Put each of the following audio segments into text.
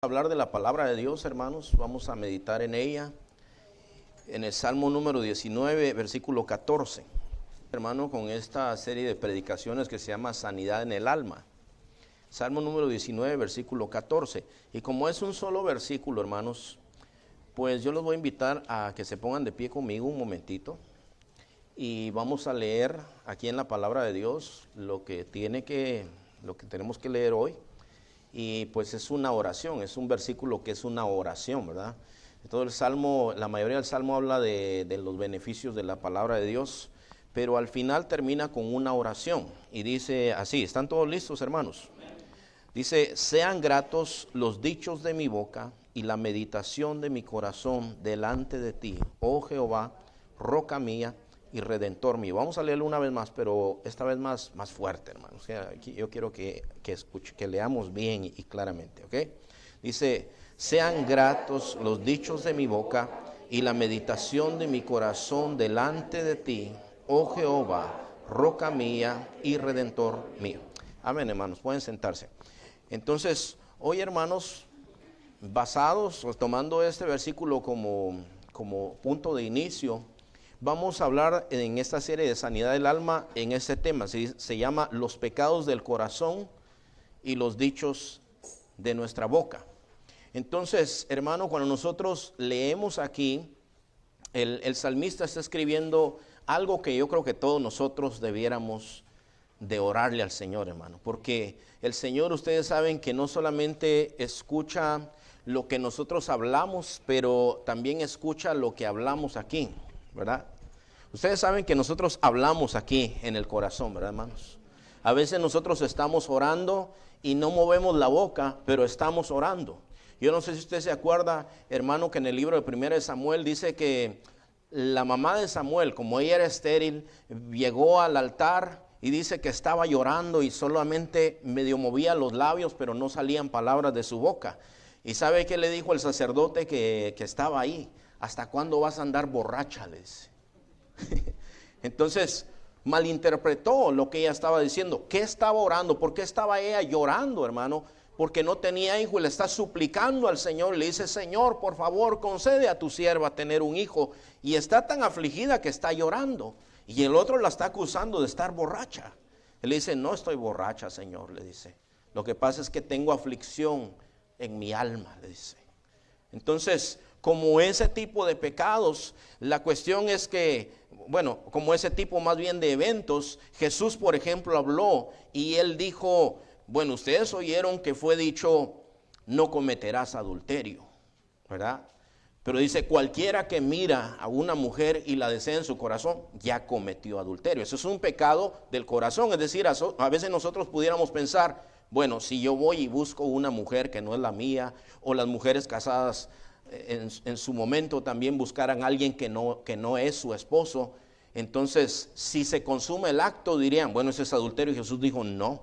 Hablar de la palabra de Dios, hermanos, vamos a meditar en ella, en el Salmo número 19, versículo 14. Hermano, con esta serie de predicaciones que se llama Sanidad en el Alma. Salmo número 19, versículo 14. Y como es un solo versículo, hermanos, pues yo los voy a invitar a que se pongan de pie conmigo un momentito. Y vamos a leer aquí en la palabra de Dios lo que tenemos que leer hoy. Y pues es una oración, es un versículo que es una oración, ¿verdad? Todo el Salmo, la mayoría del Salmo habla de los beneficios de la palabra de Dios, pero al final termina con una oración y dice así. ¿Están todos listos, hermanos? Dice: sean gratos los dichos de mi boca y la meditación de mi corazón delante de ti, oh Jehová, roca mía y redentor mío. Vamos a leerlo una vez más, pero esta vez más fuerte, hermanos. O sea, aquí yo quiero que escuche, que leamos bien y claramente, ¿ok? Dice: sean gratos los dichos de mi boca y la meditación de mi corazón delante de ti, oh Jehová, roca mía y redentor mío. Amén, hermanos, pueden sentarse. Entonces, hoy, hermanos, basados o tomando este versículo como punto de inicio, vamos a hablar en esta serie de Sanidad del Alma en este tema. Se llama Los pecados del corazón y los dichos de nuestra boca. Entonces, hermano, cuando nosotros leemos aquí, el salmista está escribiendo algo que yo creo que todos nosotros debiéramos de orarle al Señor, hermano. Porque el Señor, ustedes saben que no solamente escucha lo que nosotros hablamos, pero también escucha lo que hablamos aquí, ¿verdad? Ustedes saben que nosotros hablamos aquí en el corazón, ¿verdad, hermanos? A veces nosotros estamos orando y no movemos la boca, pero estamos orando. Yo no sé si usted se acuerda, hermano, que en el libro de 1 de Samuel dice que la mamá de Samuel, como ella era estéril, llegó al altar y dice que estaba llorando y solamente medio movía los labios, pero no salían palabras de su boca. ¿Y sabe qué le dijo el sacerdote que estaba ahí? ¿Hasta cuándo vas a andar borracha?, le dice. Entonces malinterpretó lo que ella estaba diciendo. ¿Qué estaba orando? ¿Por qué estaba ella llorando, hermano? Porque no tenía hijo y le está suplicando al Señor. Le dice: Señor, por favor, concede a tu sierva tener un hijo. Y está tan afligida que está llorando. Y el otro la está acusando de estar borracha. Él le dice: no estoy borracha, Señor, le dice. Lo que pasa es que tengo aflicción en mi alma, le dice. Entonces, como ese tipo de pecados, la cuestión es que, bueno, como ese tipo más bien de eventos, Jesús, por ejemplo, habló y él dijo: bueno, ustedes oyeron que fue dicho, no cometerás adulterio, ¿verdad? Pero dice: cualquiera que mira a una mujer y la desea en su corazón, ya cometió adulterio. Eso es un pecado del corazón. Es decir, a veces nosotros pudiéramos pensar: bueno, si yo voy y busco una mujer que no es la mía, o las mujeres casadas en su momento también buscaran a alguien que no es su esposo, entonces si se consume el acto dirían: bueno, eso es adulterio. Y Jesús dijo: no,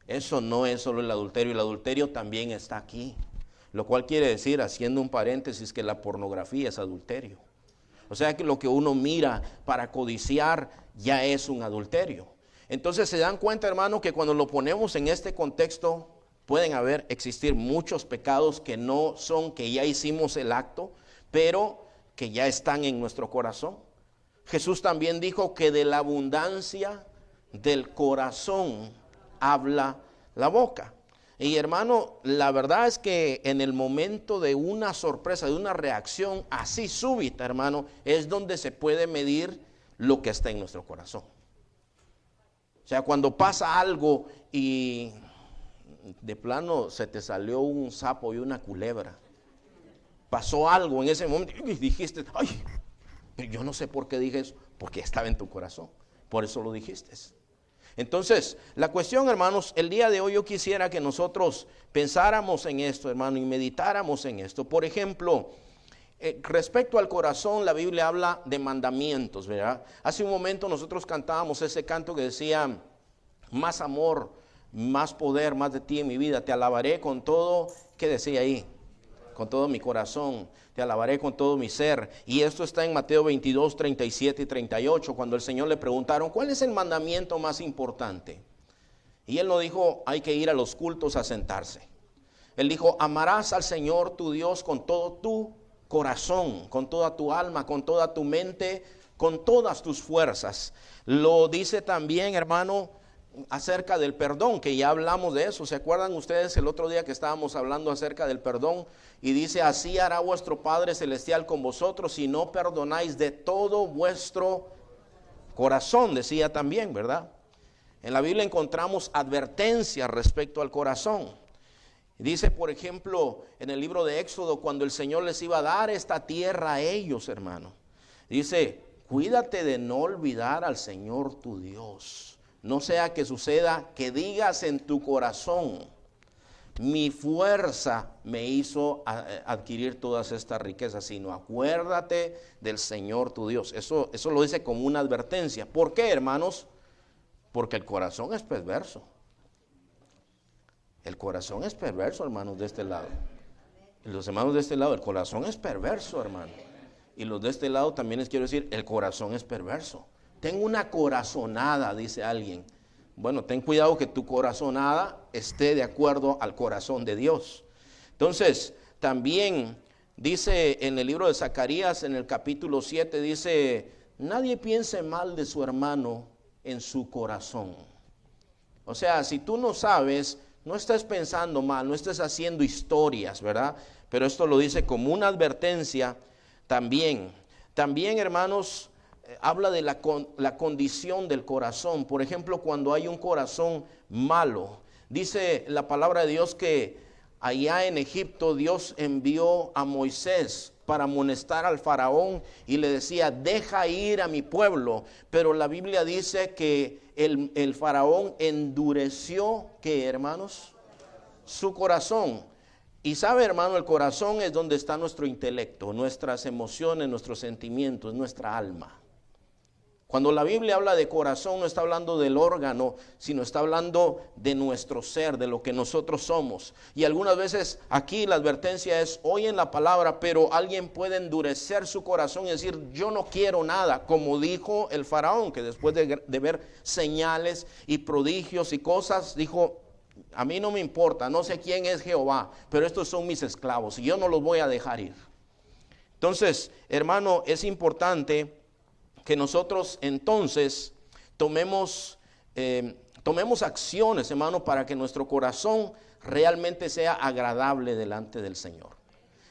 eso no es solo el adulterio también está aquí. Lo cual quiere decir, haciendo un paréntesis, que la pornografía es adulterio. O sea que lo que uno mira para codiciar ya es un adulterio. Entonces se dan cuenta, hermano, que cuando lo ponemos en este contexto, pueden existir muchos pecados que no son que ya hicimos el acto, pero que ya están en nuestro corazón. Jesús también dijo que de la abundancia del corazón habla la boca. Y hermano, la verdad es que en el momento de una sorpresa, de una reacción así súbita, hermano, es donde se puede medir lo que está en nuestro corazón. O sea, cuando pasa algo y de plano se te salió un sapo y una culebra, pasó algo en ese momento y dijiste: ay, yo no sé por qué dije eso, porque estaba en tu corazón, por eso lo dijiste. Entonces, la cuestión, hermanos, el día de hoy yo quisiera que nosotros pensáramos en esto, hermano, y meditáramos en esto. Por ejemplo, respecto al corazón, la Biblia habla de mandamientos, ¿verdad? Hace un momento nosotros cantábamos ese canto que decía: más amor, más poder, más de ti en mi vida. Te alabaré con todo, ¿qué decía ahí? Con todo mi corazón, te alabaré con todo mi ser. Y esto está en Mateo 22, 37 y 38, cuando el Señor le preguntaron: ¿cuál es el mandamiento más importante? Y él no dijo: hay que ir a los cultos a sentarse. Él dijo, amarás al Señor tu Dios con todo tu corazón, con toda tu alma, con toda tu mente, con todas tus fuerzas. Lo dice también, hermano, acerca del perdón, que ya hablamos de eso. ¿Se acuerdan ustedes el otro día que estábamos hablando acerca del perdón? Y dice, así hará vuestro Padre Celestial con vosotros si no perdonáis de todo vuestro corazón, decía también, ¿verdad? En la Biblia encontramos advertencias respecto al corazón. Dice, por ejemplo, en el libro de Éxodo, cuando el Señor les iba a dar esta tierra a ellos, hermano. Dice, cuídate de no olvidar al Señor tu Dios. No sea que suceda que digas en tu corazón, mi fuerza me hizo adquirir todas estas riquezas, sino acuérdate del Señor tu Dios. Eso lo dice como una advertencia. ¿Por qué, hermanos? Porque el corazón es perverso. El corazón es perverso, hermanos, de este lado. Y los hermanos de este lado, el corazón es perverso, hermano. Y los de este lado también les quiero decir, el corazón es perverso. Tengo una corazonada, dice alguien. Bueno, ten cuidado que tu corazonada esté de acuerdo al corazón de Dios. Entonces, también dice en el libro de Zacarías, en el capítulo 7, dice, nadie piense mal de su hermano en su corazón. O sea, si tú no sabes, no estés pensando mal, no estés haciendo historias, ¿verdad? Pero esto lo dice como una advertencia también. También, hermanos, habla de la condición del corazón. Por ejemplo, cuando hay un corazón malo, dice la palabra de Dios que allá en Egipto Dios envió a Moisés para amonestar al faraón y le decía, deja ir a mi pueblo. Pero la Biblia dice que el faraón endureció, ¿qué, hermanos? Su corazón. Y sabe, hermano, el corazón es donde está nuestro intelecto, nuestras emociones, nuestros sentimientos, nuestra alma. Cuando la Biblia habla de corazón, no está hablando del órgano, sino está hablando de nuestro ser, de lo que nosotros somos. Y algunas veces aquí la advertencia es, oyen la palabra, pero alguien puede endurecer su corazón y decir, yo no quiero nada, como dijo el faraón, que después de ver señales y prodigios y cosas, dijo, a mí no me importa, no sé quién es Jehová, pero estos son mis esclavos y yo no los voy a dejar ir. Entonces, hermano, es importante que nosotros entonces tomemos acciones, hermano, para que nuestro corazón realmente sea agradable delante del Señor.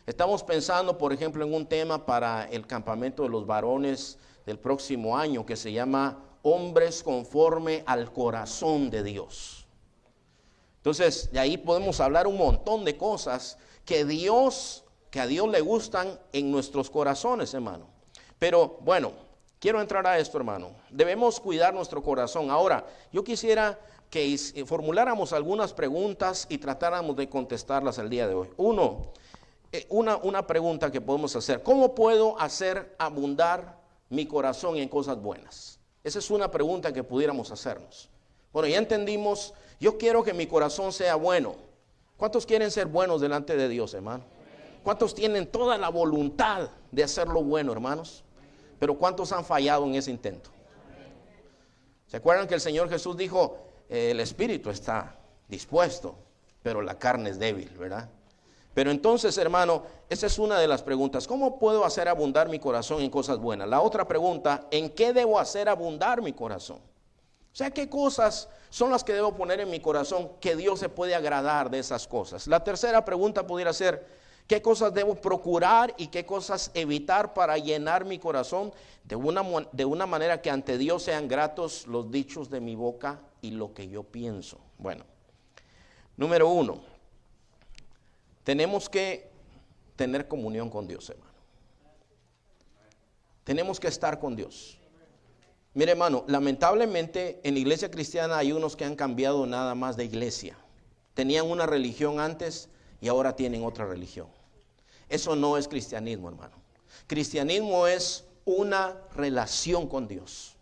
Estamos pensando, por ejemplo, en un tema para el campamento de los varones del próximo año que se llama Hombres conforme al corazón de Dios. Entonces, de ahí podemos hablar un montón de cosas que a Dios le gustan en nuestros corazones, hermano. Pero bueno, quiero entrar a esto, hermano. Debemos cuidar nuestro corazón. Ahora, yo quisiera que formuláramos algunas preguntas y tratáramos de contestarlas el día de hoy. Una pregunta que podemos hacer. ¿Cómo puedo hacer abundar mi corazón en cosas buenas? Esa es una pregunta que pudiéramos hacernos. Bueno, ya entendimos, yo quiero que mi corazón sea bueno. ¿Cuántos quieren ser buenos delante de Dios, hermano? ¿Cuántos tienen toda la voluntad de hacerlo bueno, hermanos? Pero ¿cuántos han fallado en ese intento? ¿Se acuerdan que el Señor Jesús dijo, el espíritu está dispuesto, pero la carne es débil, ¿verdad? Pero entonces, hermano, esa es una de las preguntas. ¿Cómo puedo hacer abundar mi corazón en cosas buenas? La otra pregunta, ¿en qué debo hacer abundar mi corazón? O sea, ¿qué cosas son las que debo poner en mi corazón que Dios se puede agradar de esas cosas? La tercera pregunta pudiera ser, ¿qué cosas debo procurar y qué cosas evitar para llenar mi corazón de una manera que ante Dios sean gratos los dichos de mi boca y lo que yo pienso? Bueno, número 1, tenemos que tener comunión con Dios, hermano. Tenemos que estar con Dios. Mire, hermano, lamentablemente en la iglesia cristiana hay unos que han cambiado nada más de iglesia. Tenían una religión antes y ahora tienen otra religión. Eso no es cristianismo, hermano. Cristianismo es una relación con Dios.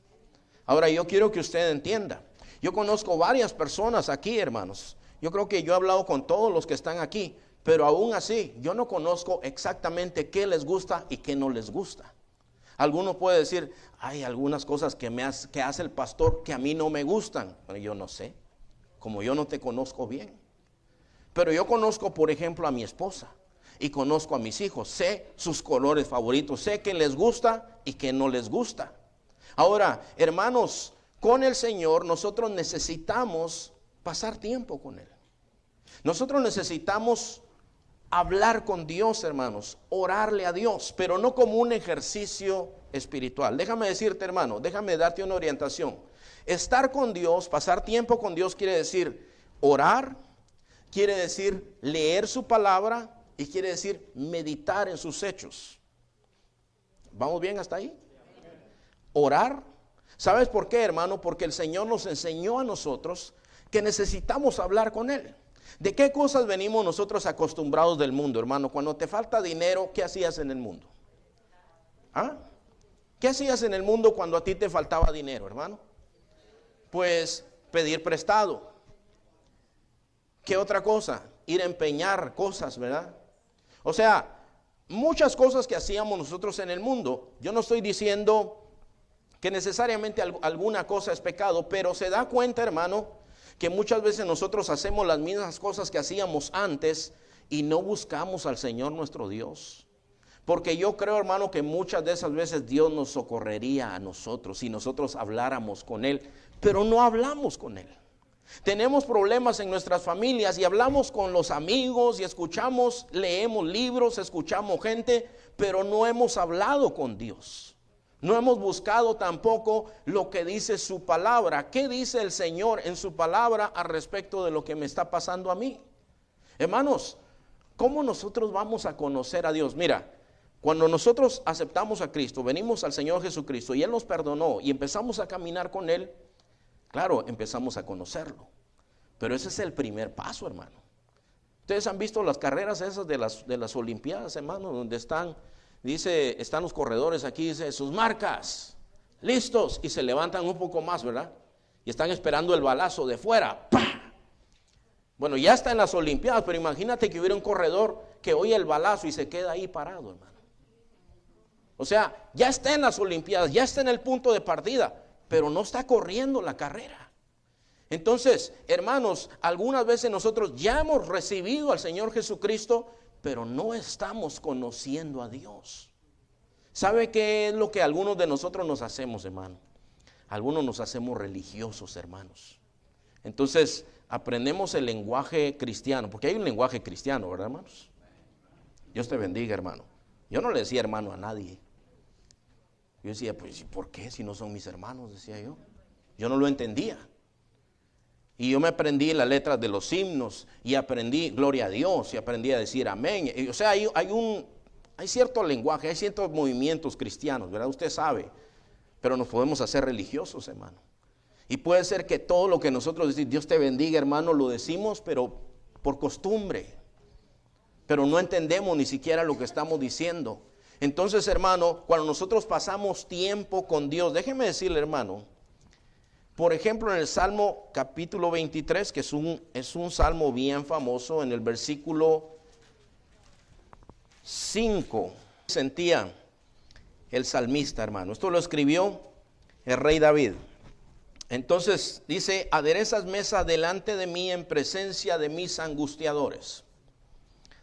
Ahora, yo quiero que usted entienda. Yo conozco varias personas aquí, hermanos. Yo creo que yo he hablado con todos los que están aquí, pero aún así, yo no conozco exactamente qué les gusta y qué no les gusta. Algunos pueden decir, hay algunas cosas que hace el pastor que a mí no me gustan. Pero yo no sé, como yo no te conozco bien. Pero yo conozco, por ejemplo, a mi esposa y conozco a mis hijos. Sé sus colores favoritos, sé qué les gusta y qué no les gusta. Ahora, hermanos, con el Señor nosotros necesitamos pasar tiempo con Él. Nosotros necesitamos hablar con Dios, hermanos, orarle a Dios, pero no como un ejercicio espiritual. Déjame decirte, hermano, déjame darte una orientación. Estar con Dios, pasar tiempo con Dios quiere decir orar, quiere decir leer su palabra y quiere decir meditar en sus hechos. ¿Vamos bien hasta ahí? Orar. ¿Sabes por qué, hermano? Porque el Señor nos enseñó a nosotros que necesitamos hablar con Él. ¿De qué cosas venimos nosotros acostumbrados del mundo, hermano? Cuando te falta dinero, ¿qué hacías en el mundo? ¿Ah? ¿Qué hacías en el mundo cuando a ti te faltaba dinero, hermano? Pues pedir prestado. ¿Qué otra cosa? Ir a empeñar cosas, ¿verdad? O sea, muchas cosas que hacíamos nosotros en el mundo. Yo no estoy diciendo que necesariamente alguna cosa es pecado, pero se da cuenta, hermano, que muchas veces nosotros hacemos las mismas cosas que hacíamos antes y no buscamos al Señor nuestro Dios. Porque yo creo, hermano, que muchas de esas veces Dios nos socorrería a nosotros si nosotros habláramos con Él, pero no hablamos con Él. Tenemos problemas en nuestras familias y hablamos con los amigos y escuchamos, leemos libros, escuchamos gente, pero no hemos hablado con Dios. No hemos buscado tampoco lo que dice su palabra. ¿Qué dice el Señor en su palabra al respecto de lo que me está pasando a mí? Hermanos, ¿cómo nosotros vamos a conocer a Dios? Mira, cuando nosotros aceptamos a Cristo, venimos al Señor Jesucristo y Él nos perdonó y empezamos a caminar con Él, claro, empezamos a conocerlo. Pero ese es el primer paso, hermano. Ustedes han visto las carreras esas de las Olimpiadas, hermano, donde están los corredores aquí, dice, sus marcas, listos, y se levantan un poco más, ¿verdad? Y están esperando el balazo de fuera. ¡Pah! Bueno, ya está en las Olimpiadas, pero imagínate que hubiera un corredor que oye el balazo y se queda ahí parado, hermano. O sea, ya está en las Olimpiadas, ya está en el punto de partida, pero no está corriendo la carrera. Entonces, hermanos, algunas veces nosotros ya hemos recibido al Señor Jesucristo, pero no estamos conociendo a Dios. ¿Sabe qué es lo que algunos de nosotros nos hacemos, hermano? Algunos nos hacemos religiosos, hermanos. Entonces, aprendemos el lenguaje cristiano, porque hay un lenguaje cristiano, ¿verdad, hermanos? Dios te bendiga, hermano. Yo no le decía hermano a nadie. Yo decía, pues, ¿por qué? Si no son mis hermanos, decía yo. Yo no lo entendía. Y yo me aprendí las letras de los himnos y aprendí gloria a Dios y aprendí a decir amén. O sea, hay cierto lenguaje, hay ciertos movimientos cristianos, ¿verdad? Usted sabe, pero nos podemos hacer religiosos, hermano. Y puede ser que todo lo que nosotros decimos, Dios te bendiga, hermano, lo decimos, pero por costumbre. Pero no entendemos ni siquiera lo que estamos diciendo. Entonces, hermano, cuando nosotros pasamos tiempo con Dios, déjeme decirle, hermano, por ejemplo, en el Salmo capítulo 23, que es un salmo bien famoso, en el versículo 5, sentía el salmista, hermano. Esto lo escribió el rey David. Entonces dice, aderezas mesa delante de mí en presencia de mis angustiadores.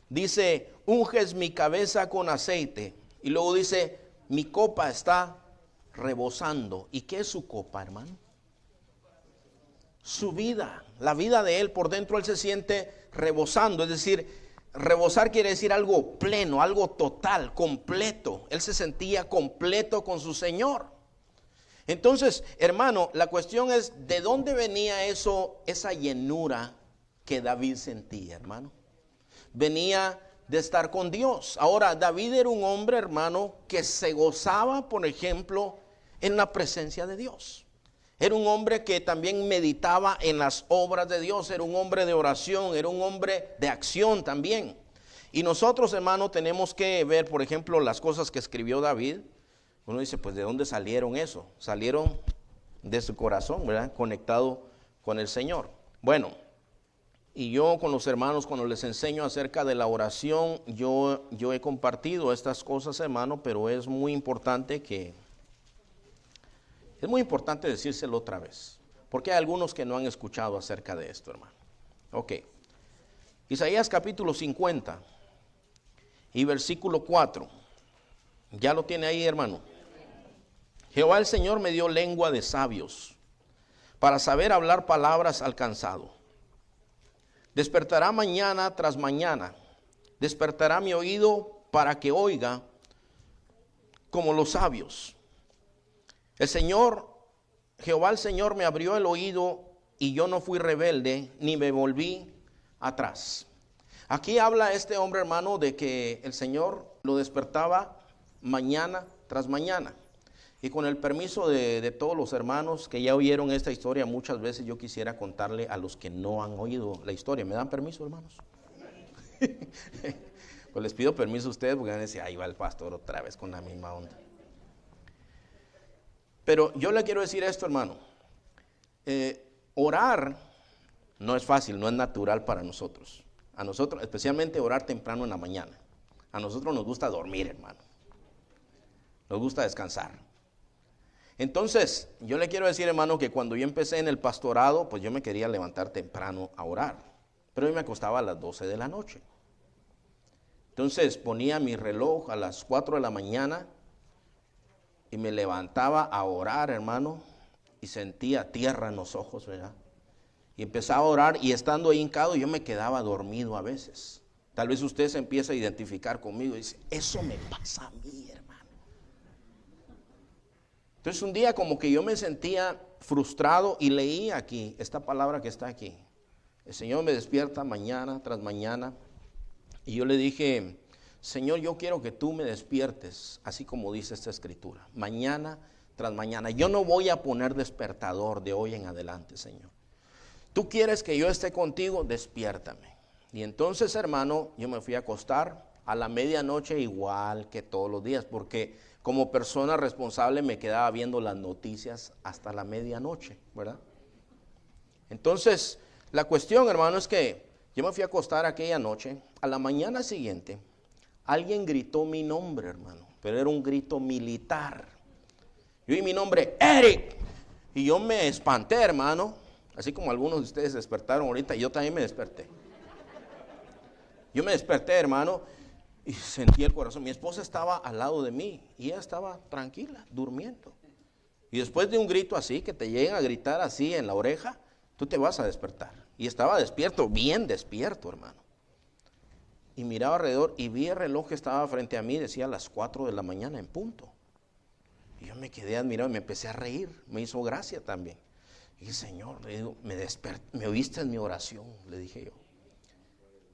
Dice, unges mi cabeza con aceite. Y luego dice, mi copa está rebosando. ¿Y qué es su copa, hermano? Su vida, la vida de él por dentro, él se siente rebosando, es decir, rebosar quiere decir algo pleno, algo total, completo. Él se sentía completo con su Señor. Entonces, hermano, la cuestión es, ¿de dónde venía esa llenura que David sentía, hermano? Venía de estar con Dios. Ahora, David era un hombre, hermano, que se gozaba, por ejemplo, en la presencia de Dios. Era un hombre que también meditaba en las obras de Dios, era un hombre de oración, era un hombre de acción también. Y nosotros, hermano, tenemos que ver, por ejemplo, las cosas que escribió David. Uno dice, pues, ¿de dónde salieron eso? Salieron de su corazón, ¿verdad? Conectado con el Señor. Bueno, y yo con los hermanos, cuando les enseño acerca de la oración, yo he compartido estas cosas, hermano, pero es muy importante decírselo otra vez, porque hay algunos que no han escuchado acerca de esto, hermano. Ok. Isaías capítulo 50 y versículo 4. ¿Ya lo tiene ahí, hermano? Jehová el Señor me dio lengua de sabios, para saber hablar palabras al cansado. Despertará mañana tras mañana, despertará mi oído para que oiga como los sabios. El Señor, Jehová el Señor me abrió el oído y yo no fui rebelde, ni me volví atrás. Aquí habla este hombre, hermano, de que el Señor lo despertaba mañana tras mañana. Y con el permiso de todos los hermanos que ya oyeron esta historia, muchas veces yo quisiera contarle a los que no han oído la historia. ¿Me dan permiso, hermanos? Pues les pido permiso a ustedes porque van a decir, ahí va el pastor otra vez con la misma onda. Pero yo le quiero decir esto, hermano. Orar no es fácil, no es natural para nosotros. A nosotros, especialmente orar temprano en la mañana. A nosotros nos gusta dormir, hermano. Nos gusta descansar. Entonces, yo le quiero decir, hermano, que cuando yo empecé en el pastorado, pues yo me quería levantar temprano a orar. Pero yo me acostaba a las 12 de la noche. Entonces, ponía mi reloj a las 4 de la mañana y me levantaba a orar, hermano, y sentía tierra en los ojos, ¿verdad? Y empezaba a orar y estando ahí hincado, yo me quedaba dormido a veces. Tal vez usted se empieza a identificar conmigo y dice, eso me pasa a mí, hermano. Entonces un día como que yo me sentía frustrado y leí aquí, esta palabra que está aquí. El Señor me despierta mañana tras mañana y yo le dije, Señor, yo quiero que tú me despiertes, así como dice esta escritura, mañana tras mañana. Yo no voy a poner despertador de hoy en adelante, Señor. Tú quieres que yo esté contigo, despiértame. Y entonces, hermano, yo me fui a acostar a la medianoche igual que todos los días, porque como persona responsable me quedaba viendo las noticias hasta la medianoche, ¿verdad? Entonces, la cuestión, hermano, es que yo me fui a acostar aquella noche. A la mañana siguiente, alguien gritó mi nombre, hermano, pero era un grito militar. Yo oí mi nombre, Eric, y yo me espanté, hermano, así como algunos de ustedes despertaron ahorita, y yo también me desperté. Yo me desperté, hermano, y sentí el corazón. Mi esposa estaba al lado de mí y ella estaba tranquila, durmiendo. Y después de un grito así, que te llegan a gritar así en la oreja, tú te vas a despertar. Y estaba despierto, bien despierto, hermano. Y miraba alrededor y vi el reloj que estaba frente a mí, decía a las 4 de la mañana en punto. Y yo me quedé admirado y me empecé a reír, me hizo gracia también. Y dije, Señor, le digo, me oíste en mi oración, le dije yo.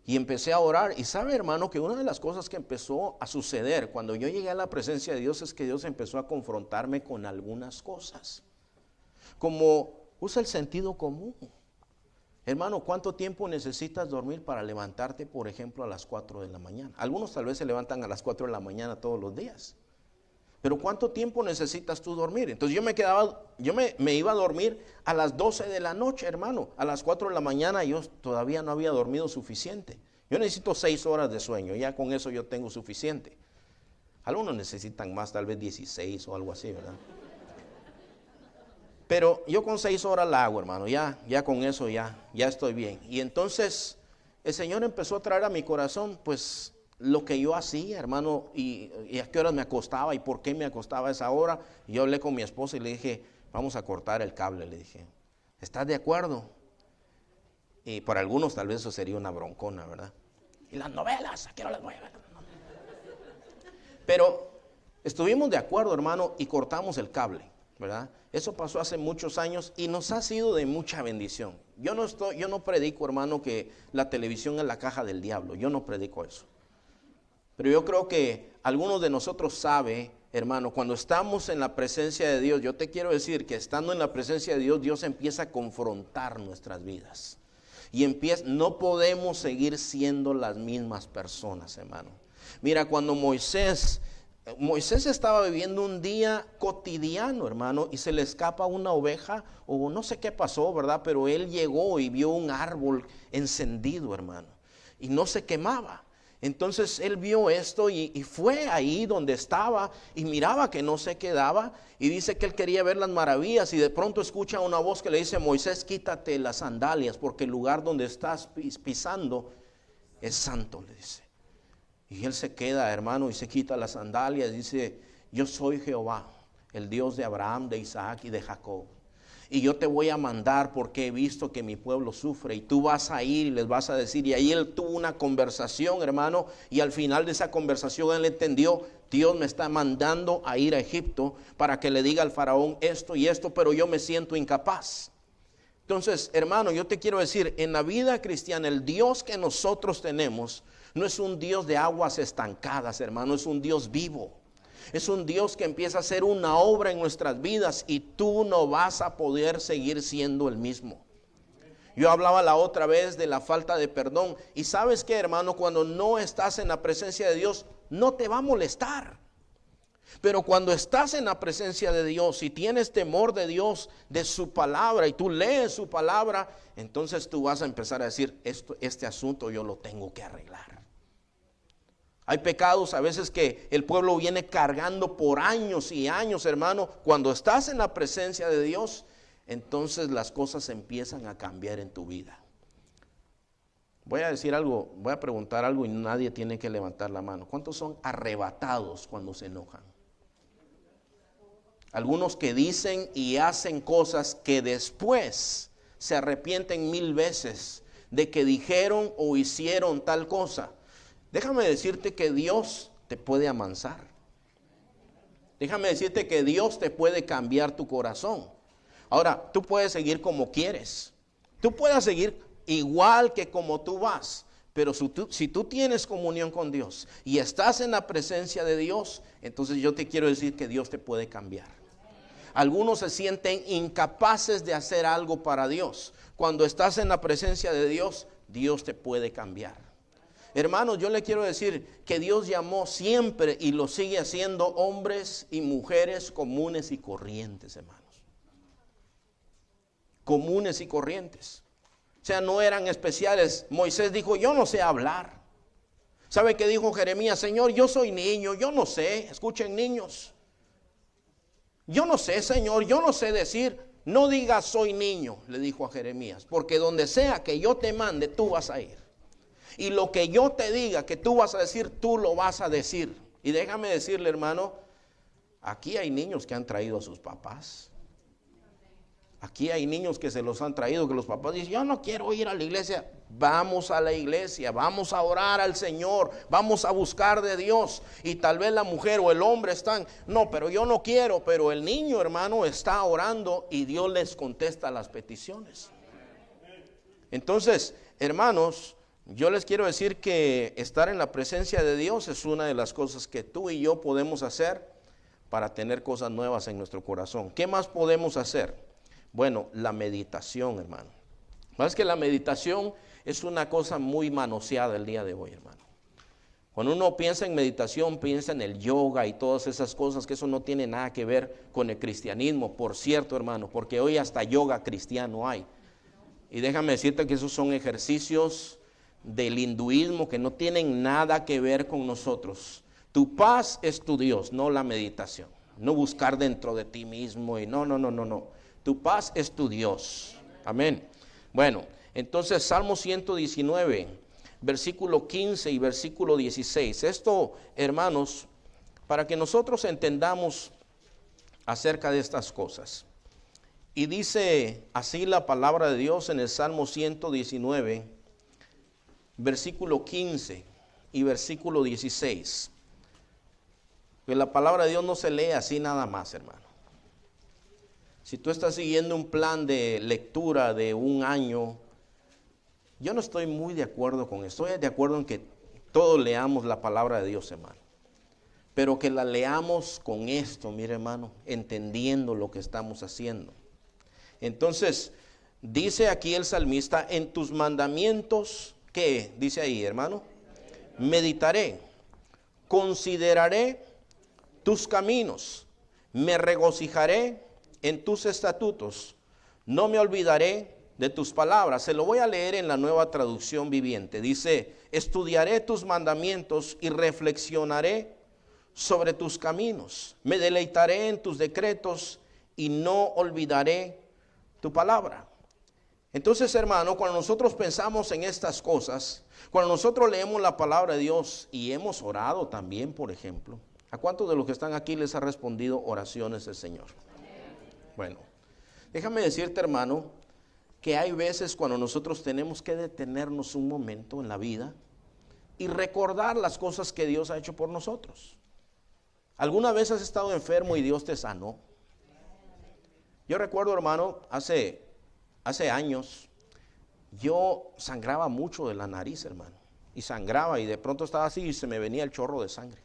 Y empecé a orar. Y sabe, hermano, que una de las cosas que empezó a suceder cuando yo llegué a la presencia de Dios es que Dios empezó a confrontarme con algunas cosas. Como usa el sentido común. Hermano, ¿cuánto tiempo necesitas dormir para levantarte, por ejemplo, a las 4 de la mañana? Algunos tal vez se levantan a las 4 de la mañana todos los días. Pero ¿cuánto tiempo necesitas tú dormir? Entonces yo me iba a dormir a las 12 de la noche, hermano. A las 4 de la mañana yo todavía no había dormido suficiente. Yo necesito 6 horas de sueño, ya con eso yo tengo suficiente. Algunos necesitan más, tal vez 16 o algo así, ¿verdad? Pero yo con 6 horas la hago, hermano, ya con eso ya estoy bien. Y entonces el Señor empezó a traer a mi corazón, pues, lo que yo hacía, hermano, y a qué horas me acostaba y por qué me acostaba a esa hora. Y yo hablé con mi esposa y le dije, vamos a cortar el cable, le dije, ¿estás de acuerdo? Y para algunos tal vez eso sería una broncona, ¿verdad? Y las novelas, ¿a qué hora las novelas? Pero estuvimos de acuerdo, hermano, y cortamos el cable, ¿verdad? Eso pasó hace muchos años y nos ha sido de mucha bendición. Yo no predico, hermano, que la televisión es la caja del diablo. Yo no predico eso. Pero yo creo que algunos de nosotros saben, hermano, cuando estamos en la presencia de Dios, yo te quiero decir que estando en la presencia de Dios, Dios empieza a confrontar nuestras vidas. Y no podemos seguir siendo las mismas personas, hermano. Mira, cuando Moisés estaba viviendo un día cotidiano, hermano, y se le escapa una oveja, o no sé qué pasó, ¿verdad? Pero él llegó y vio un árbol encendido, hermano, y no se quemaba. Entonces él vio esto y fue ahí donde estaba y miraba que no se quedaba y dice que él quería ver las maravillas y de pronto escucha una voz que le dice, Moisés, quítate las sandalias porque el lugar donde estás pisando es santo, le dice. Y él se queda, hermano, y se quita las sandalias, dice, yo soy Jehová, el Dios de Abraham, de Isaac y de Jacob. Y yo te voy a mandar porque he visto que mi pueblo sufre, y tú vas a ir y les vas a decir. Y ahí él tuvo una conversación, hermano, y al final de esa conversación él entendió, Dios me está mandando a ir a Egipto para que le diga al faraón esto y esto, pero yo me siento incapaz. Entonces, hermano, yo te quiero decir, en la vida cristiana, el Dios que nosotros tenemos no es un Dios de aguas estancadas, hermano, es un Dios vivo. Es un Dios que empieza a hacer una obra en nuestras vidas y tú no vas a poder seguir siendo el mismo. Yo hablaba la otra vez de la falta de perdón. Y sabes qué, hermano, cuando no estás en la presencia de Dios, no te va a molestar. Pero cuando estás en la presencia de Dios y tienes temor de Dios, de su palabra, y tú lees su palabra, entonces tú vas a empezar a decir, este asunto yo lo tengo que arreglar. Hay pecados a veces que el pueblo viene cargando por años y años, hermano. Cuando estás en la presencia de Dios, entonces las cosas empiezan a cambiar en tu vida. Voy a decir algo, voy a preguntar algo y nadie tiene que levantar la mano. ¿Cuántos son arrebatados cuando se enojan? Algunos que dicen y hacen cosas que después se arrepienten 1000 veces de que dijeron o hicieron tal cosa. Déjame decirte que Dios te puede amansar. Déjame decirte que Dios te puede cambiar tu corazón. Ahora, tú puedes seguir como quieres. Tú puedes seguir igual que como tú vas. Pero si tú tienes comunión con Dios y estás en la presencia de Dios, entonces yo te quiero decir que Dios te puede cambiar. Algunos se sienten incapaces de hacer algo para Dios. Cuando estás en la presencia de Dios, Dios te puede cambiar. Hermanos, yo le quiero decir que Dios llamó siempre y lo sigue haciendo hombres y mujeres comunes y corrientes, hermanos. Comunes y corrientes. O sea, no eran especiales. Moisés dijo, yo no sé hablar. ¿Sabe qué dijo Jeremías? Señor, yo soy niño, yo no sé. Escuchen, niños. Yo no sé, Señor, yo no sé decir. No digas soy niño, le dijo a Jeremías, porque donde sea que yo te mande, tú vas a ir. Y lo que yo te diga que tú vas a decir, tú lo vas a decir. Y déjame decirle, hermano, aquí hay niños que han traído a sus papás. Aquí hay niños que se los han traído, que los papás dicen, yo no quiero ir a la iglesia. Vamos a la iglesia, vamos a orar al Señor, vamos a buscar de Dios. Y tal vez la mujer o el hombre están, no, pero yo no quiero. Pero el niño, hermano, está orando y Dios les contesta las peticiones. Entonces, hermanos, yo les quiero decir que estar en la presencia de Dios es una de las cosas que tú y yo podemos hacer para tener cosas nuevas en nuestro corazón. ¿Qué más podemos hacer? Bueno, la meditación, hermano. Es que la meditación es una cosa muy manoseada el día de hoy, hermano. Cuando uno piensa en meditación, piensa en el yoga y todas esas cosas, que eso no tiene nada que ver con el cristianismo, por cierto, hermano, porque hoy hasta yoga cristiano hay. Y déjame decirte que esos son ejercicios del hinduismo que no tienen nada que ver con nosotros. Tu paz es tu Dios, no la meditación. No buscar dentro de ti mismo y no. Tu paz es tu Dios. Amén. Bueno, entonces Salmo 119, versículo 15 y versículo 16. Esto, hermanos, para que nosotros entendamos acerca de estas cosas. Y dice así la palabra de Dios en el Salmo 119, versículo 15 y versículo 16. Que la palabra de Dios no se lee así nada más, hermano. Si tú estás siguiendo un plan de lectura de un año, yo no estoy muy de acuerdo con esto. Estoy de acuerdo en que todos leamos la palabra de Dios, hermano. Pero que la leamos con esto, mire, hermano, entendiendo lo que estamos haciendo. Entonces, dice aquí el salmista, en tus mandamientos, ¿qué dice ahí, hermano? Meditaré, consideraré tus caminos, me regocijaré en tus estatutos, no me olvidaré de tus palabras. Se lo voy a leer en la Nueva Traducción Viviente. Dice, estudiaré tus mandamientos y reflexionaré sobre tus caminos. Me deleitaré en tus decretos y no olvidaré tu palabra. Entonces, hermano, cuando nosotros pensamos en estas cosas, cuando nosotros leemos la palabra de Dios y hemos orado también, por ejemplo, ¿a cuántos de los que están aquí les ha respondido oraciones el Señor? Bueno, déjame decirte, hermano, que hay veces cuando nosotros tenemos que detenernos un momento en la vida y recordar las cosas que Dios ha hecho por nosotros. ¿Alguna vez has estado enfermo y Dios te sanó? Yo recuerdo, hermano, hace años, yo sangraba mucho de la nariz, hermano. Y sangraba y de pronto estaba así y se me venía el chorro de sangre.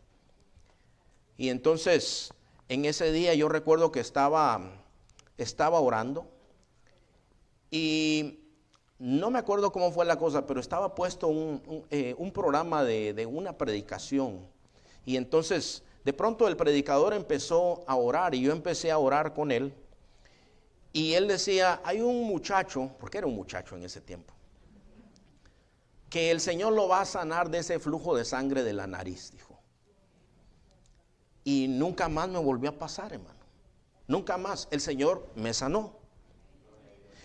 Y entonces, en ese día yo recuerdo que estaba orando. Y no me acuerdo cómo fue la cosa, pero estaba puesto un programa de una predicación. Y entonces, de pronto el predicador empezó a orar y yo empecé a orar con él. Y él decía, hay un muchacho, porque era un muchacho en ese tiempo, que el Señor lo va a sanar de ese flujo de sangre de la nariz, dijo. Y nunca más me volvió a pasar, hermano. Nunca más. El Señor me sanó.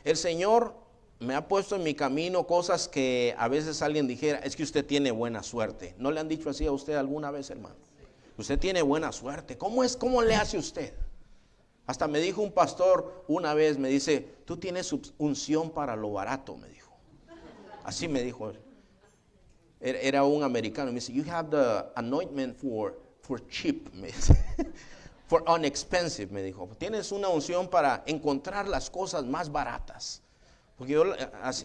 El Señor me ha puesto en mi camino cosas que a veces alguien dijera, es que usted tiene buena suerte. ¿No le han dicho así a usted alguna vez, hermano? Usted tiene buena suerte. ¿Cómo le hace usted? Hasta me dijo un pastor una vez, me dice, tú tienes unción para lo barato, me dijo. Así me dijo él. Era un americano. Me dice, you have the anointment for cheap, me dice. For inexpensive, me dijo. Tienes una unción para encontrar las cosas más baratas. Porque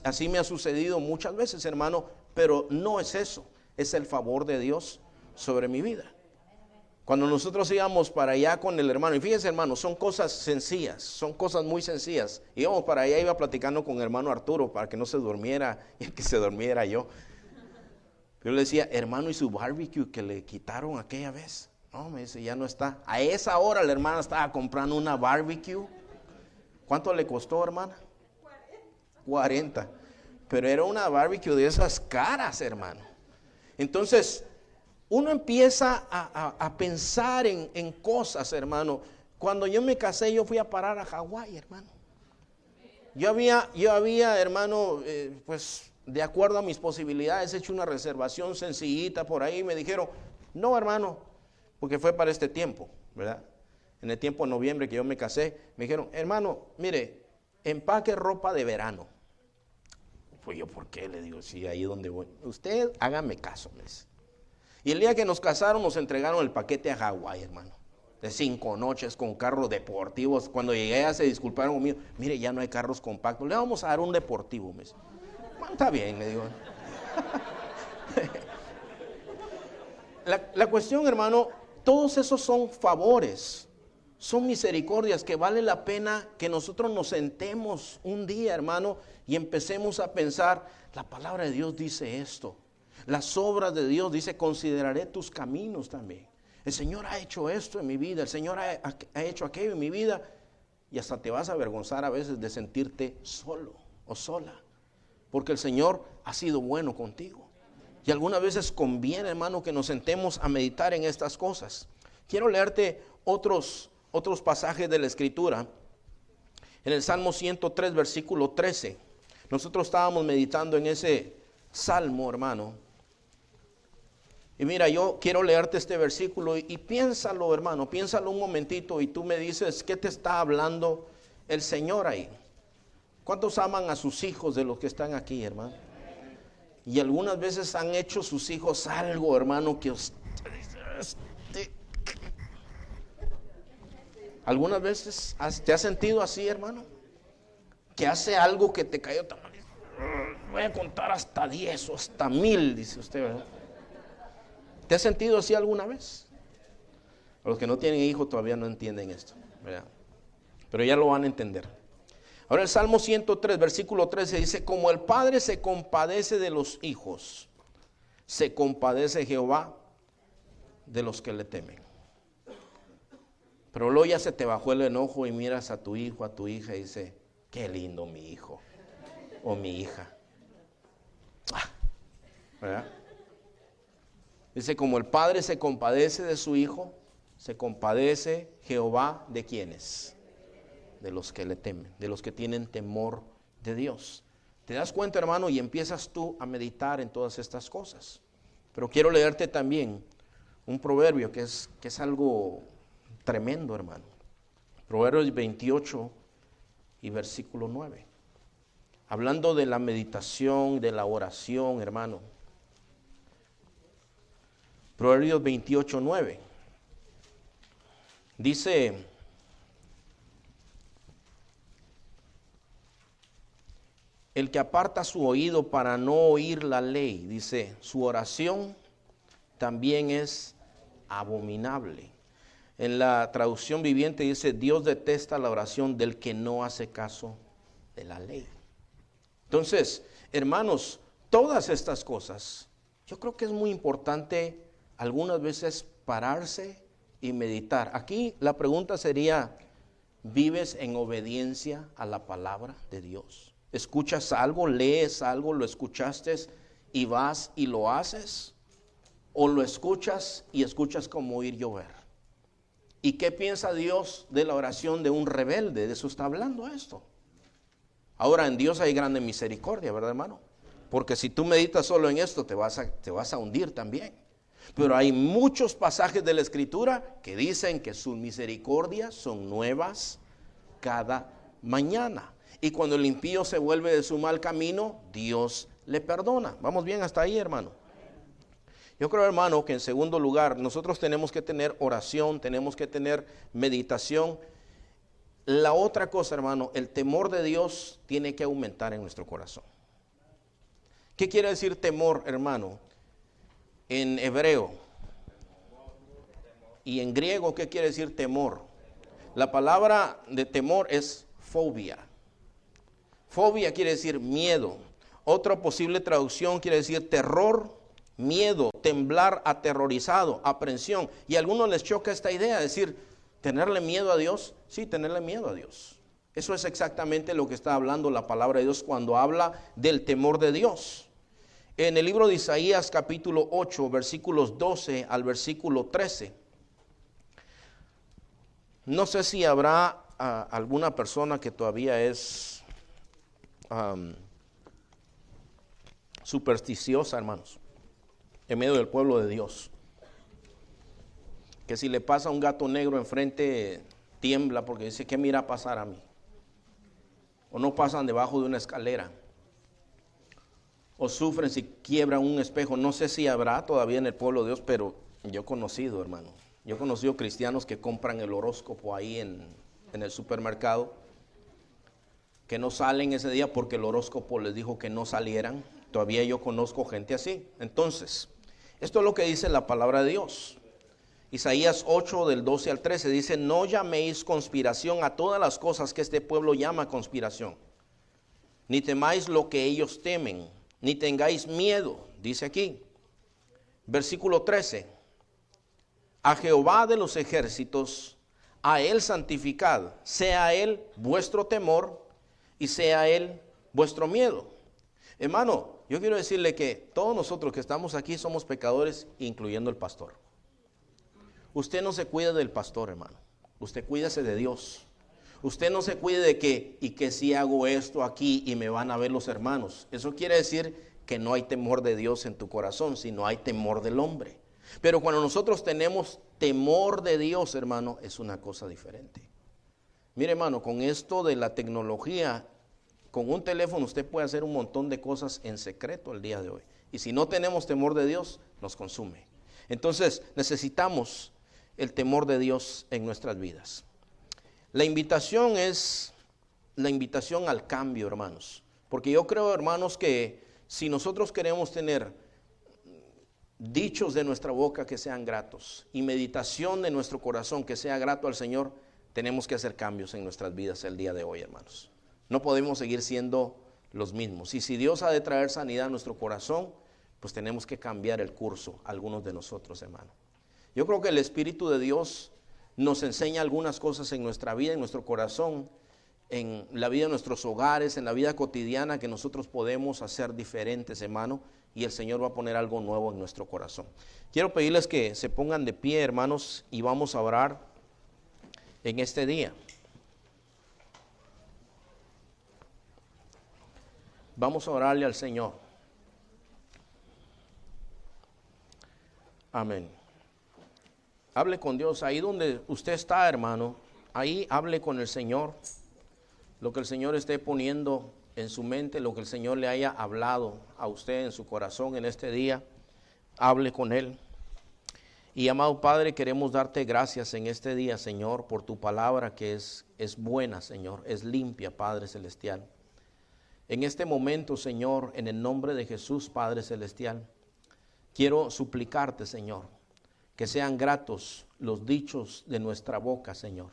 así me ha sucedido muchas veces, hermano, pero no es eso. Es el favor de Dios sobre mi vida. Cuando nosotros íbamos para allá con el hermano, y fíjense, hermano, son cosas sencillas, son cosas muy sencillas. Íbamos para allá, iba platicando con el hermano Arturo para que no se durmiera y que se durmiera yo. Yo le decía, hermano, ¿y su barbecue que le quitaron aquella vez? No, me dice, ya no está. A esa hora la hermana estaba comprando una barbecue. ¿Cuánto le costó, hermana? 40. Pero era una barbecue de esas caras, hermano. Entonces, uno empieza a pensar en cosas, hermano. Cuando yo me casé, yo fui a parar a Hawái, hermano. Yo había, hermano, pues de acuerdo a mis posibilidades, hecho una reservación sencillita por ahí. Me dijeron, no, hermano, porque fue para este tiempo, ¿verdad? En el tiempo de noviembre que yo me casé, me dijeron, hermano, mire, empaque ropa de verano. Pues yo, ¿por qué? Le digo, sí, ahí donde voy. Usted hágame caso, me dice. Y el día que nos casaron nos entregaron el paquete a Hawái, hermano. De 5 noches con carros deportivos. Cuando llegué ya se disculparon conmigo. Mire, ya no hay carros compactos. Le vamos a dar un deportivo, me dice. Bueno, está bien, le digo. La cuestión, hermano, todos esos son favores. Son misericordias que vale la pena que nosotros nos sentemos un día, hermano, y empecemos a pensar, la palabra de Dios dice esto. Las obras de Dios dice, consideraré tus caminos también. El Señor ha hecho esto en mi vida, el Señor ha hecho aquello en mi vida. Y hasta te vas a avergonzar a veces de sentirte solo o sola. Porque el Señor ha sido bueno contigo. Y algunas veces conviene, hermano, que nos sentemos a meditar en estas cosas. Quiero leerte otros pasajes de la Escritura. En el Salmo 103, versículo 13. Nosotros estábamos meditando en ese Salmo, hermano. Y mira, yo quiero leerte este versículo y piénsalo, hermano, piénsalo un momentito y tú me dices, ¿qué te está hablando el Señor ahí? ¿Cuántos aman a sus hijos de los que están aquí, hermano? Y algunas veces han hecho sus hijos algo, hermano, que algunas veces te has sentido así, hermano, que hace algo que te cayó tan mal. Voy a contar hasta 10 o hasta 1000, dice usted, ¿verdad? ¿Te has sentido así alguna vez? Los que no tienen hijos todavía no entienden esto, ¿verdad? Pero ya lo van a entender. Ahora el Salmo 103, versículo 13 dice, como el Padre se compadece de los hijos, se compadece Jehová de los que le temen. Pero luego ya se te bajó el enojo y miras a tu hijo, a tu hija y dice, qué lindo mi hijo o mi hija. ¿Verdad? Dice, como el Padre se compadece de su hijo, se compadece Jehová de quienes, de los que le temen, de los que tienen temor de Dios. Te das cuenta, hermano, y empiezas tú a meditar en todas estas cosas. Pero quiero leerte también un proverbio que es algo tremendo, hermano. Proverbios 28 y versículo 9. Hablando de la meditación, de la oración, hermano. Proverbios 28, 9. Dice: el que aparta su oído para no oír la ley, dice, su oración también es abominable. En la traducción viviente dice: Dios detesta la oración del que no hace caso de la ley. Entonces, hermanos, todas estas cosas, yo creo que es muy importante algunas veces pararse y meditar. Aquí la pregunta sería: ¿vives en obediencia a la palabra de Dios? ¿Escuchas algo, lees algo, lo escuchaste y vas y lo haces? ¿O lo escuchas y escuchas como oír llover? ¿Y qué piensa Dios de la oración de un rebelde? De eso está hablando esto. Ahora, en Dios hay grande misericordia, ¿verdad, hermano? Porque si tú meditas solo en esto, te vas a hundir también. Pero hay muchos pasajes de la Escritura que dicen que sus misericordias son nuevas cada mañana. Y cuando el impío se vuelve de su mal camino, Dios le perdona. ¿Vamos bien hasta ahí, hermano? Yo creo, hermano, que en segundo lugar, nosotros tenemos que tener oración, tenemos que tener meditación. La otra cosa, hermano, el temor de Dios tiene que aumentar en nuestro corazón. ¿Qué quiere decir temor, hermano? En hebreo y en griego, ¿qué quiere decir temor? La palabra de temor es fobia. Fobia quiere decir miedo. Otra posible traducción quiere decir terror, miedo, temblar, aterrorizado, aprensión. Y a algunos les choca esta idea, decir, ¿tenerle miedo a Dios? Sí, tenerle miedo a Dios. Eso es exactamente lo que está hablando la palabra de Dios cuando habla del temor de Dios. En el libro de Isaías capítulo 8, versículos 12 al versículo 13. No sé si habrá alguna persona que todavía es supersticiosa, hermanos, en medio del pueblo de Dios. Que si le pasa un gato negro enfrente, tiembla porque dice, ¿qué me irá a pasar a mí? O no pasan debajo de una escalera. O sufren si quiebran un espejo. No sé si habrá todavía en el pueblo de Dios, pero yo he conocido, hermano. Yo he conocido cristianos que compran el horóscopo ahí en el supermercado, que no salen ese día porque el horóscopo les dijo que no salieran. Todavía yo conozco gente así. Entonces, esto es lo que dice la palabra de Dios. Isaías 8 del 12 al 13 dice: no llaméis conspiración a todas las cosas que este pueblo llama conspiración, ni temáis lo que ellos temen, ni tengáis miedo, dice aquí. Versículo 13: a Jehová de los ejércitos, a él santificad, sea él vuestro temor y sea él vuestro miedo. Hermano, yo quiero decirle que todos nosotros que estamos aquí somos pecadores, incluyendo el pastor. Usted no se cuida del pastor, hermano. Usted cuídese de Dios. Usted no se cuide de que si hago esto aquí y me van a ver los hermanos. Eso quiere decir que no hay temor de Dios en tu corazón, sino hay temor del hombre. Pero cuando nosotros tenemos temor de Dios, hermano, es una cosa diferente. Mire, hermano, con esto de la tecnología, con un teléfono usted puede hacer un montón de cosas en secreto el día de hoy. Y si no tenemos temor de Dios, nos consume. Entonces, necesitamos el temor de Dios en nuestras vidas. La invitación es la invitación al cambio, hermanos. Porque yo creo, hermanos, que si nosotros queremos tener dichos de nuestra boca que sean gratos y meditación de nuestro corazón que sea grato al Señor, tenemos que hacer cambios en nuestras vidas el día de hoy, hermanos. No podemos seguir siendo los mismos. Y si Dios ha de traer sanidad a nuestro corazón, pues tenemos que cambiar el curso, algunos de nosotros, hermano. Yo creo que el Espíritu de Dios nos enseña algunas cosas en nuestra vida, en nuestro corazón, en la vida de nuestros hogares, en la vida cotidiana, que nosotros podemos hacer diferentes, hermano, y el Señor va a poner algo nuevo en nuestro corazón. Quiero pedirles que se pongan de pie, hermanos, y vamos a orar en este día. Vamos a orarle al Señor. Amén. Hable con Dios. Ahí donde usted está, hermano, ahí hable con el Señor. Lo que el Señor esté poniendo en su mente, lo que el Señor le haya hablado a usted en su corazón en este día, hable con Él. Y amado Padre, queremos darte gracias en este día, Señor, por tu palabra que es buena, Señor, es limpia, Padre Celestial. En este momento, Señor, en el nombre de Jesús, Padre Celestial, quiero suplicarte, Señor, que sean gratos los dichos de nuestra boca, Señor.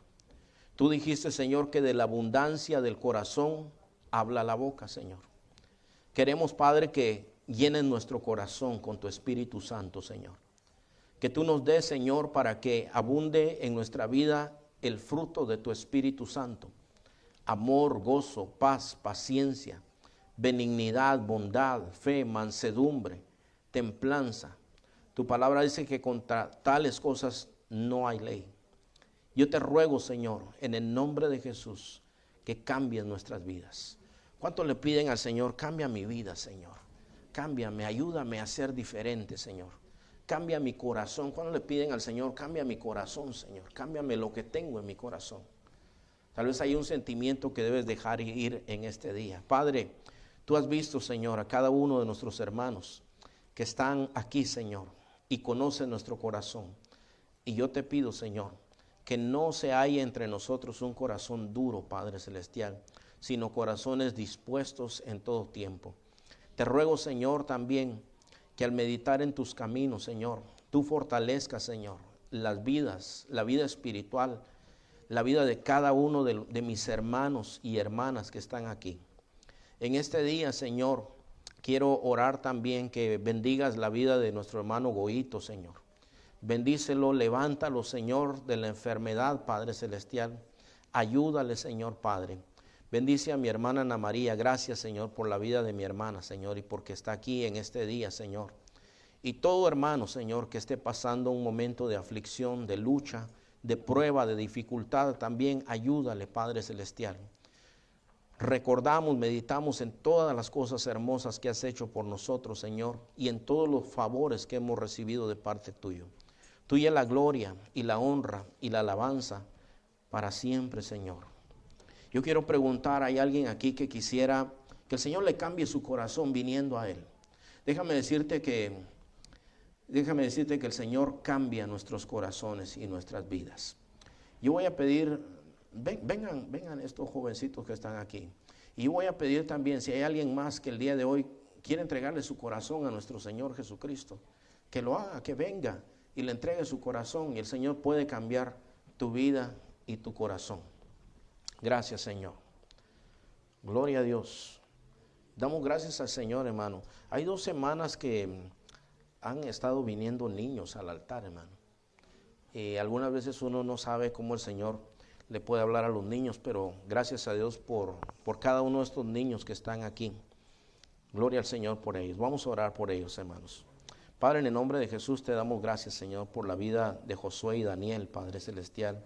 Tú dijiste, Señor, que de la abundancia del corazón habla la boca, Señor. Queremos, Padre, que llenes nuestro corazón con tu Espíritu Santo, Señor. Que tú nos des, Señor, para que abunde en nuestra vida el fruto de tu Espíritu Santo. Amor, gozo, paz, paciencia, benignidad, bondad, fe, mansedumbre, templanza. Tu palabra dice que contra tales cosas no hay ley. Yo te ruego, Señor, en el nombre de Jesús, que cambies nuestras vidas. ¿Cuánto le piden al Señor? Cambia mi vida, Señor. Cámbiame, ayúdame a ser diferente, Señor. Cambia mi corazón. ¿Cuándo le piden al Señor? Cambia mi corazón, Señor. Cámbiame lo que tengo en mi corazón. Tal vez hay un sentimiento que debes dejar ir en este día. Padre, tú has visto, Señor, a cada uno de nuestros hermanos que están aquí, Señor, y conocen nuestro corazón. Y yo te pido, Señor, que no se haya entre nosotros un corazón duro, Padre Celestial, sino corazones dispuestos en todo tiempo. Te ruego, Señor, también que al meditar en tus caminos, Señor, tú fortalezcas, Señor, las vidas, la vida espiritual, la vida de cada uno de mis hermanos y hermanas que están aquí. En este día, Señor, quiero orar también que bendigas la vida de nuestro hermano Goito, Señor. Bendícelo, levántalo, Señor, de la enfermedad, Padre Celestial. Ayúdale, Señor, Padre. Bendice a mi hermana Ana María. Gracias, Señor, por la vida de mi hermana, Señor, y porque está aquí en este día, Señor. Y todo hermano, Señor, que esté pasando un momento de aflicción, de lucha, de prueba, de dificultad, también ayúdale, Padre Celestial. Recordamos, meditamos en todas las cosas hermosas que has hecho por nosotros, Señor, y en todos los favores que hemos recibido de parte tuyo. Tuya la gloria y la honra y la alabanza para siempre, Señor. Yo quiero preguntar, ¿hay alguien aquí que quisiera que el Señor le cambie su corazón viniendo a Él? Déjame decirte que el Señor cambia nuestros corazones y nuestras vidas. Yo voy a pedir, vengan estos jovencitos que están aquí. Y yo voy a pedir también, si hay alguien más que el día de hoy quiere entregarle su corazón a nuestro Señor Jesucristo, que lo haga, que venga y le entregue su corazón, y el Señor puede cambiar tu vida y tu corazón. Gracias, Señor. Gloria a Dios. Damos gracias al Señor, hermano. Hay 2 semanas que han estado viniendo niños al altar, hermano. Algunas veces uno no sabe cómo el Señor le puede hablar a los niños, pero gracias a Dios por cada uno de estos niños que están aquí. Gloria al Señor por ellos. Vamos a orar por ellos, hermanos. Padre, en el nombre de Jesús te damos gracias, Señor, por la vida de Josué y Daniel, Padre Celestial,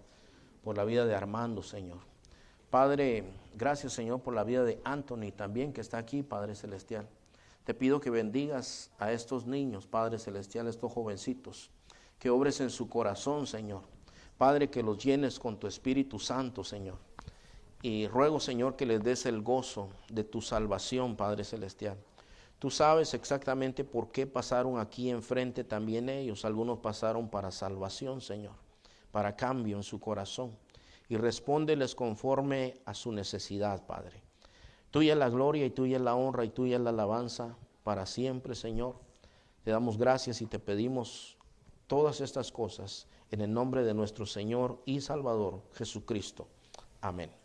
por la vida de Armando, Señor. Padre, gracias, Señor, por la vida de Anthony también, que está aquí, Padre Celestial. Te pido que bendigas a estos niños, Padre Celestial, estos jovencitos, que obres en su corazón, Señor. Padre, que los llenes con tu Espíritu Santo, Señor. Y ruego, Señor, que les des el gozo de tu salvación, Padre Celestial. Tú sabes exactamente por qué pasaron aquí enfrente también ellos. Algunos pasaron para salvación, Señor, para cambio en su corazón. Y respóndeles conforme a su necesidad, Padre. Tuya es la gloria y tuya es la honra y tuya es la alabanza para siempre, Señor. Te damos gracias y te pedimos todas estas cosas en el nombre de nuestro Señor y Salvador Jesucristo. Amén.